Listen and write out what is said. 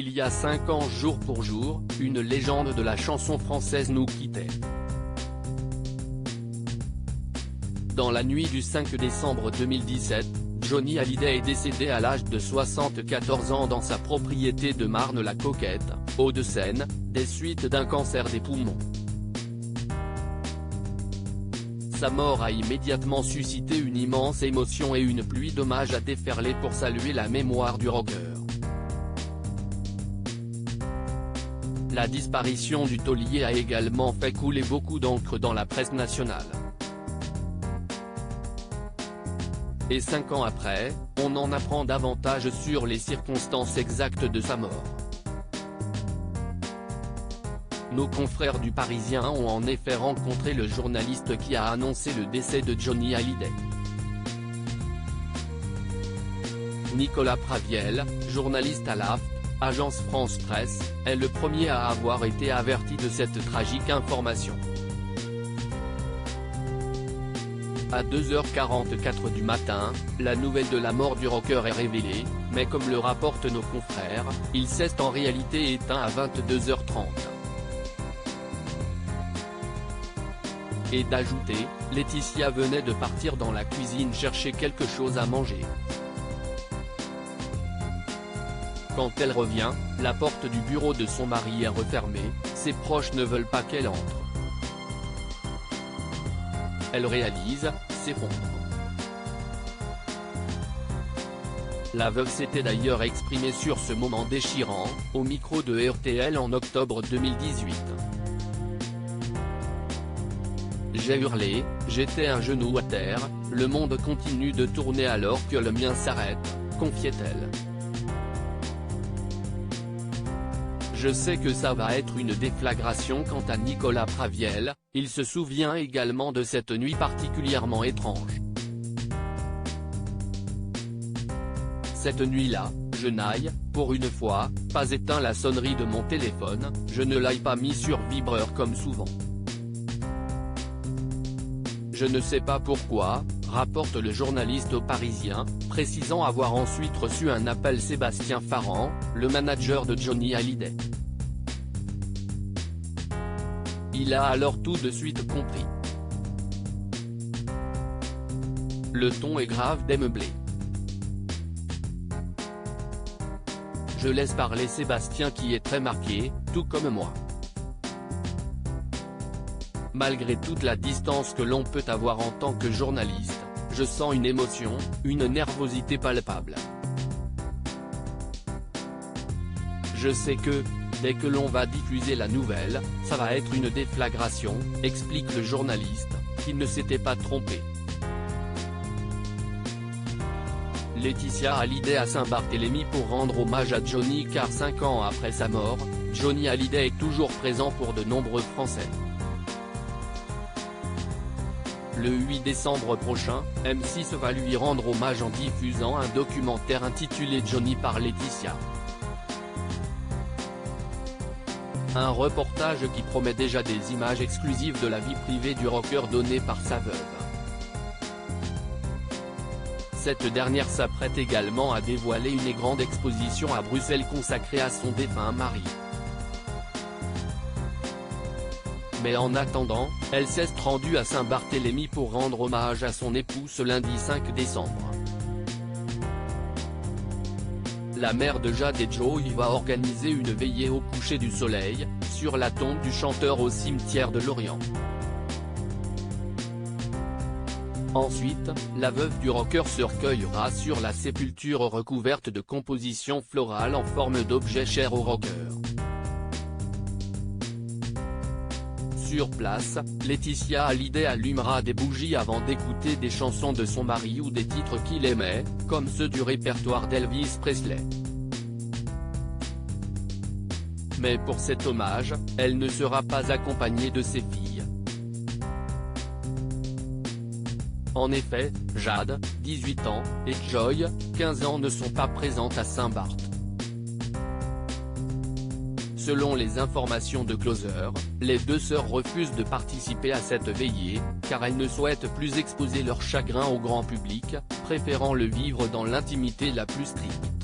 Il y a 5 ans jour pour jour, une légende de la chanson française nous quittait. Dans la nuit du 5 décembre 2017, Johnny Hallyday est décédé à l'âge de 74 ans dans sa propriété de Marne-la-Coquette, Hauts-de-Seine, des suites d'un cancer des poumons. Sa mort a immédiatement suscité une immense émotion et une pluie d'hommages a déferlé pour saluer la mémoire du rocker. La disparition du taulier a également fait couler beaucoup d'encre dans la presse nationale. Et 5 ans après, on en apprend davantage sur les circonstances exactes de sa mort. Nos confrères du Parisien ont en effet rencontré le journaliste qui a annoncé le décès de Johnny Hallyday. Nicolas Praviel, journaliste à l'AFP, agence France Presse, est le premier à avoir été averti de cette tragique information. À 2h44 du matin, la nouvelle de la mort du rocker est révélée, mais comme le rapportent nos confrères, il s'est en réalité éteint à 22h30. Et d'ajouter, Laetitia venait de partir dans la cuisine chercher quelque chose à manger. Quand elle revient, la porte du bureau de son mari est refermée, ses proches ne veulent pas qu'elle entre. Elle réalise, s'effondre. La veuve s'était d'ailleurs exprimée sur ce moment déchirant, au micro de RTL en octobre 2018. J'ai hurlé, j'étais un genou à terre, le monde continue de tourner alors que le mien s'arrête, confiait-elle. Je sais que ça va être une déflagration. Quant à Nicolas Praviel, il se souvient également de cette nuit particulièrement étrange. Cette nuit-là, je n'aille, pour une fois, pas éteint la sonnerie de mon téléphone, je ne l'ai pas mis sur vibreur comme souvent. Je ne sais pas pourquoi, rapporte le journaliste au Parisien, précisant avoir ensuite reçu un appel Sébastien Farran, le manager de Johnny Hallyday. Il a alors tout de suite compris. Le ton est grave démeublé. Je laisse parler Sébastien qui est très marqué, tout comme moi. Malgré toute la distance que l'on peut avoir en tant que journaliste, je sens une émotion, une nervosité palpable. Je sais que, dès que l'on va diffuser la nouvelle, ça va être une déflagration, explique le journaliste, qui ne s'était pas trompé. Laetitia Hallyday à Saint-Barthélemy pour rendre hommage à Johnny car 5 ans après sa mort, Johnny Hallyday est toujours présent pour de nombreux Français. Le 8 décembre prochain, M6 va lui rendre hommage en diffusant un documentaire intitulé Johnny par Laetitia. Un reportage qui promet déjà des images exclusives de la vie privée du rocker donnée par sa veuve. Cette dernière s'apprête également à dévoiler une grande exposition à Bruxelles consacrée à son défunt mari. Mais en attendant, elle s'est rendue à Saint-Barthélemy pour rendre hommage à son époux ce lundi 5 décembre. La mère de Jade et Joey va organiser une veillée au coucher du soleil, sur la tombe du chanteur au cimetière de Lorient. Ensuite, la veuve du rocker se recueillera sur la sépulture recouverte de compositions florales en forme d'objets chers au rocker. Sur place, Laetitia Hallyday allumera des bougies avant d'écouter des chansons de son mari ou des titres qu'il aimait, comme ceux du répertoire d'Elvis Presley. Mais pour cet hommage, elle ne sera pas accompagnée de ses filles. En effet, Jade, 18 ans, et Joy, 15 ans ne sont pas présentes à Saint-Barth. Selon les informations de Closer, les deux sœurs refusent de participer à cette veillée, car elles ne souhaitent plus exposer leur chagrin au grand public, préférant le vivre dans l'intimité la plus stricte.